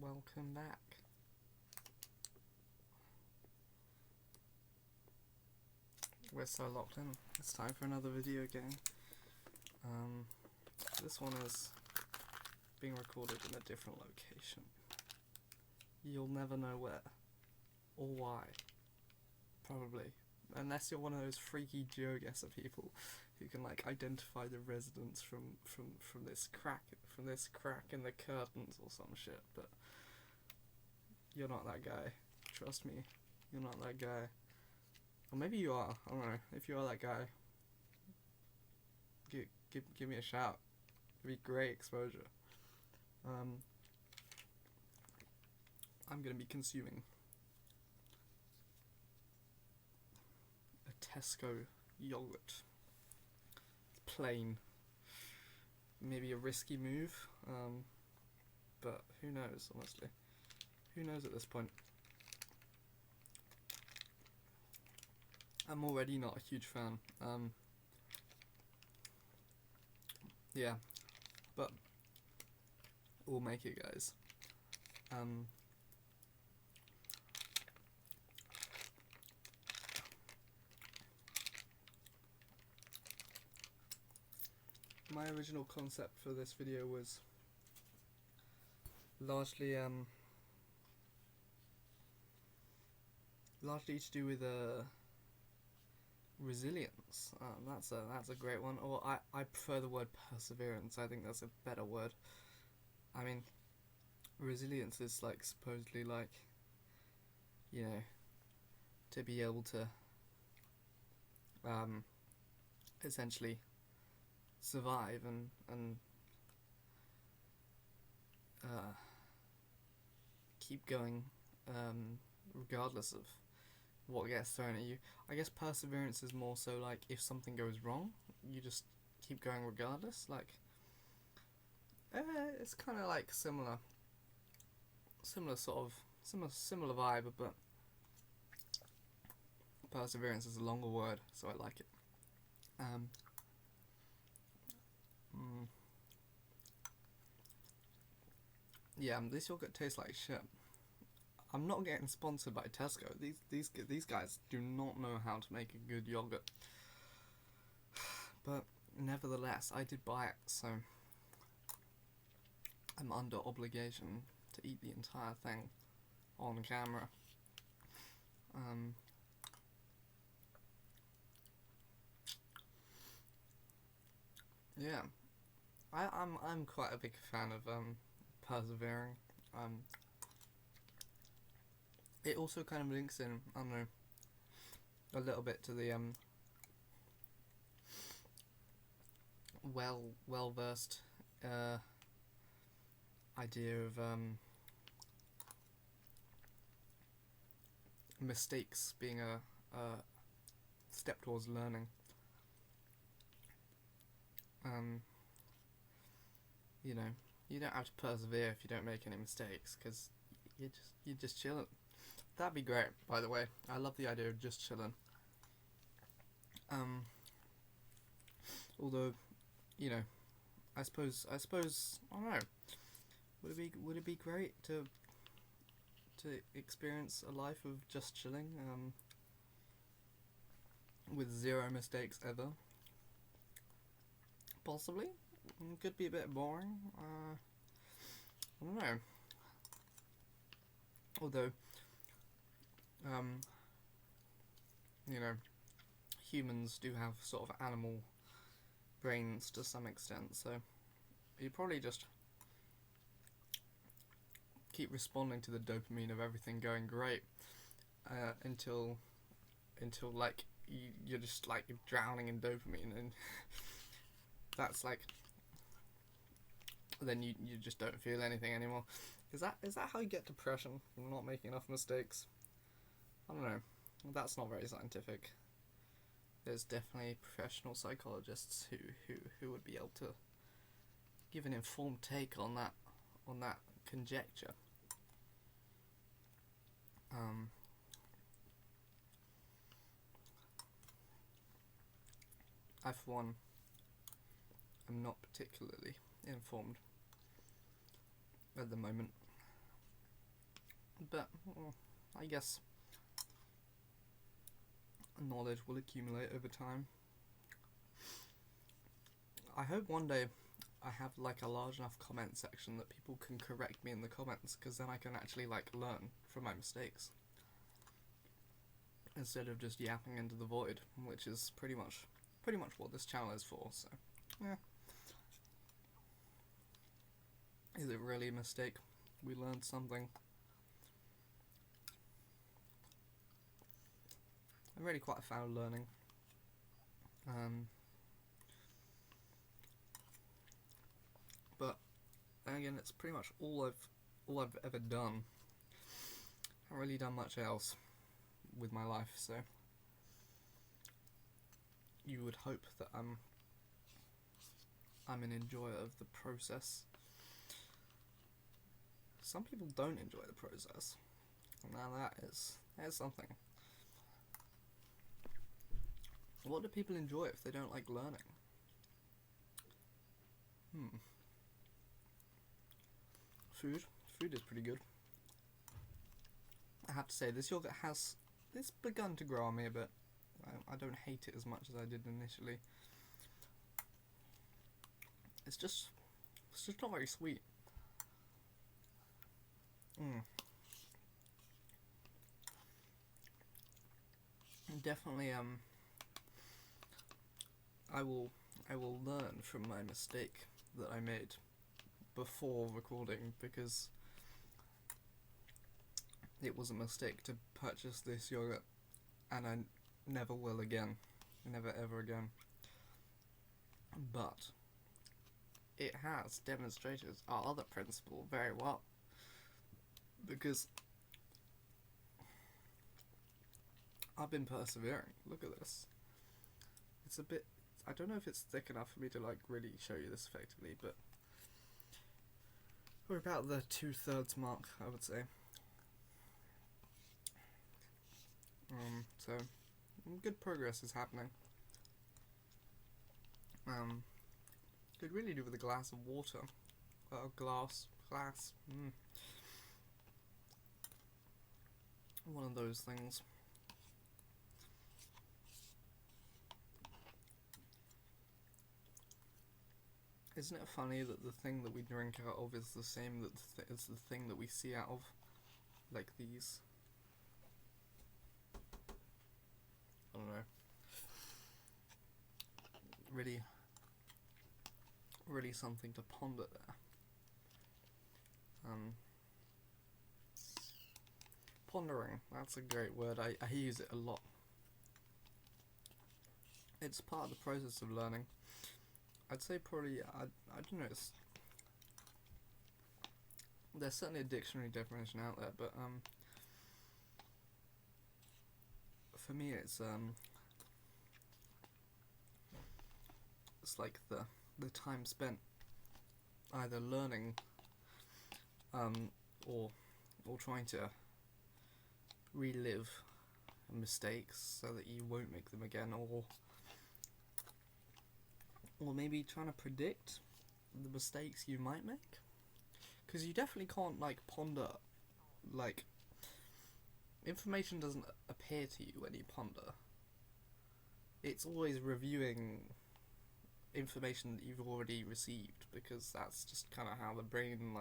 welcome back. We're so locked in. It's time for another video game. This one is being recorded in a different location. You'll never know where or why, probably, unless you're one of those freaky geoguesser people who can like identify the residents from this crack in the curtains or some shit. But you're not that guy. Trust me, you're not that guy. Or maybe you are. I don't know. If you are that guy, give me a shout. It'd be great exposure. I'm gonna be consuming a Tesco yogurt. Plain. Maybe a risky move, but who knows, honestly. Who knows at this point? I'm already not a huge fan. Yeah, but we'll make it, guys. My original concept for this video was largely to do with resilience. That's a great one. Or I prefer the word perseverance. I think that's a better word. I mean, resilience is like supposedly like, you know, to be able to essentially survive and keep going regardless of what gets thrown at you. I guess perseverance is more so like if something goes wrong, you just keep going regardless. Like, it's kind of like similar vibe, but perseverance is a longer word, so I like it. Yeah, this yogurt tastes like shit. I'm not getting sponsored by Tesco. These guys do not know how to make a good yogurt. But nevertheless, I did buy it, so I'm under obligation to eat the entire thing on camera. Yeah, I'm quite a big fan of persevering. It also kind of links in, I don't know, a little bit to the well versed idea of mistakes being a step towards learning. You know, you don't have to persevere if you don't make any mistakes, because you're just chilling. That'd be great, by the way. I love the idea of just chilling. Although, you know, I suppose I don't know. Would it be great to experience a life of just chilling, with zero mistakes ever? Possibly. Could be a bit boring. I don't know. Although, you know, humans do have sort of animal brains to some extent, so you probably just keep responding to the dopamine of everything going great until like you're just like drowning in dopamine, and that's like, then you just don't feel anything anymore. Is that how you get depression, from not making enough mistakes? I don't know. That's not very scientific. There's definitely professional psychologists who would be able to give an informed take on that conjecture. I, for one, am not particularly informed at the moment. but I guess knowledge will accumulate over time. I hope one day I have like a large enough comment section that people can correct me in the comments, because then I can actually like learn from my mistakes instead of just yapping into the void, which is pretty much what this channel is for. So yeah, is it really a mistake? We learned something. I'm really quite a fan of learning. But then again, it's pretty much all I've ever done. I haven't really done much else with my life, so you would hope that I'm an enjoyer of the process. Some people don't enjoy the process. Now that is something. What do people enjoy if they don't like learning? Food is pretty good. I have to say, this yogurt it's begun to grow on me a bit. I don't hate it as much as I did initially. It's just not very sweet. Definitely, I will learn from my mistake that I made before recording, because it was a mistake to purchase this yogurt, and I never will again. Never ever again. But it has demonstrated our other principle very well, because I've been persevering. Look at this. It's a bit, I don't know if it's thick enough for me to like really show you this effectively, but we're about the 2/3 mark, I would say. So good progress is happening. Could really do with a glass of water. Glass. One of those things. Isn't it funny that the thing that we drink out of is the same as the thing that we see out of? Like these. I don't know. Really something to ponder there. Pondering, that's a great word. I use it a lot. It's part of the process of learning. I'd say probably, I don't know, there's certainly a dictionary definition out there, but for me it's like the time spent either learning or trying to relive mistakes so that you won't make them again, or maybe trying to predict the mistakes you might make, because you definitely can't like ponder, like information doesn't appear to you when you ponder. It's always reviewing information that you've already received, because that's just kind of how the brain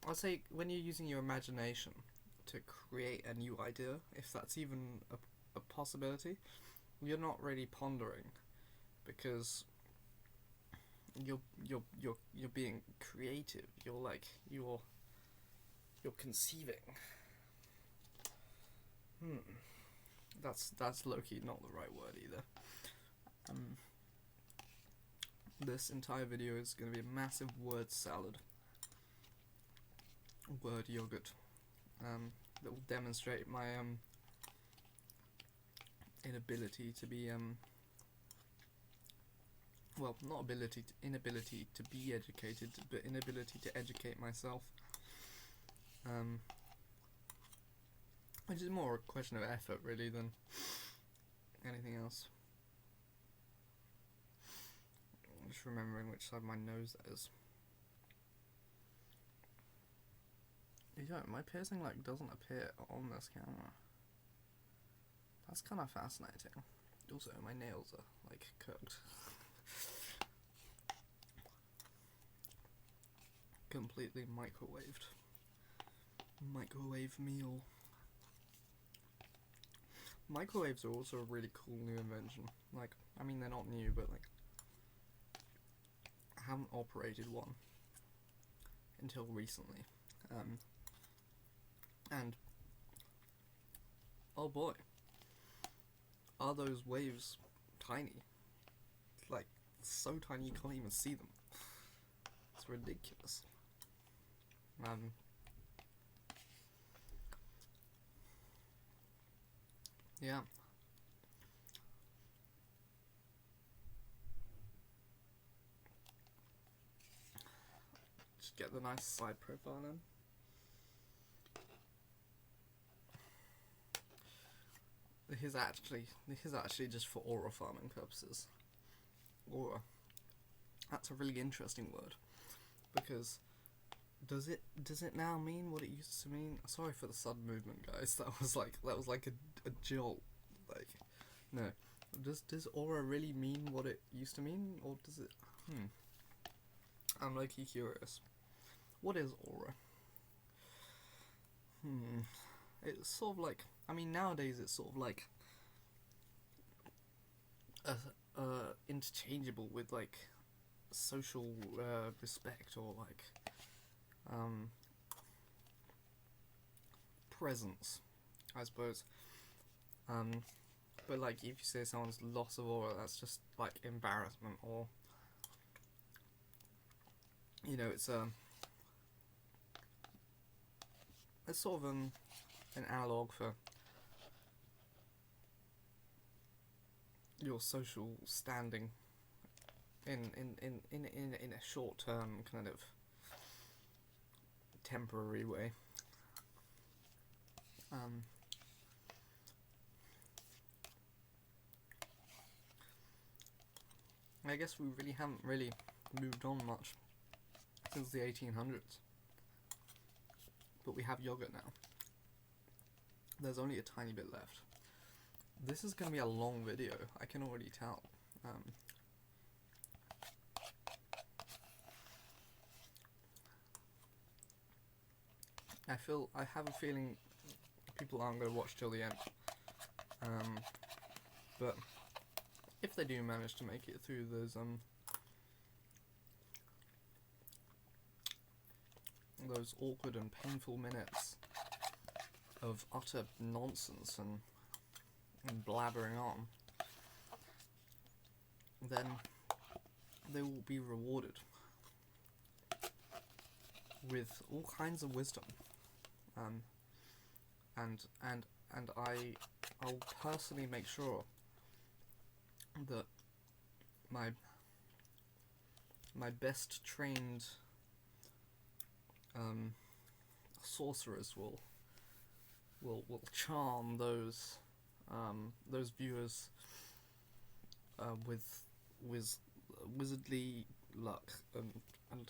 I'll say when you're using your imagination to create a new idea, if that's even a possibility, you're not really pondering, because you're being creative. You're conceiving. That's low-key not the right word either. This entire video is going to be a massive word salad. Word yogurt. That will demonstrate my inability to be inability to be educated, but inability to educate myself. Which is more a question of effort really than anything else. I'm just remembering which side of my nose that is. You don't. My piercing like doesn't appear on this camera. That's kind of fascinating. Also, my nails are like cooked. Completely microwaved. Microwave meal. Microwaves are also a really cool new invention. Like, I mean, they're not new, but like, I haven't operated one until recently. And oh boy, are those waves tiny? Like, so tiny you can't even see them. It's ridiculous. Yeah. Just get the nice side profile in. This is actually just for aura farming purposes. Aura. That's a really interesting word, because does it now mean what it used to mean? Sorry for the sudden movement, guys. That was like a jolt. Like, no. Does aura really mean what it used to mean, or does it? I'm low-key curious. What is aura? It's sort of like, I mean, nowadays it's sort of like interchangeable with like social respect, or like presence, I suppose. But like, if you say someone's loss of aura, that's just like embarrassment, or you know, it's sort of an analogue for your social standing in a short term kind of temporary way. I guess we really haven't really moved on much since the 1800s, but we have yogurt now. There's only a tiny bit left. This is going to be a long video, I can already tell. I have a feeling people aren't going to watch till the end. But if they do manage to make it through those awkward and painful minutes of utter nonsense and blabbering on, then they will be rewarded with all kinds of wisdom. And I'll personally make sure that my best trained sorcerers will charm those viewers with wizardly luck and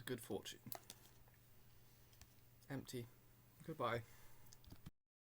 good fortune. Empty. Goodbye.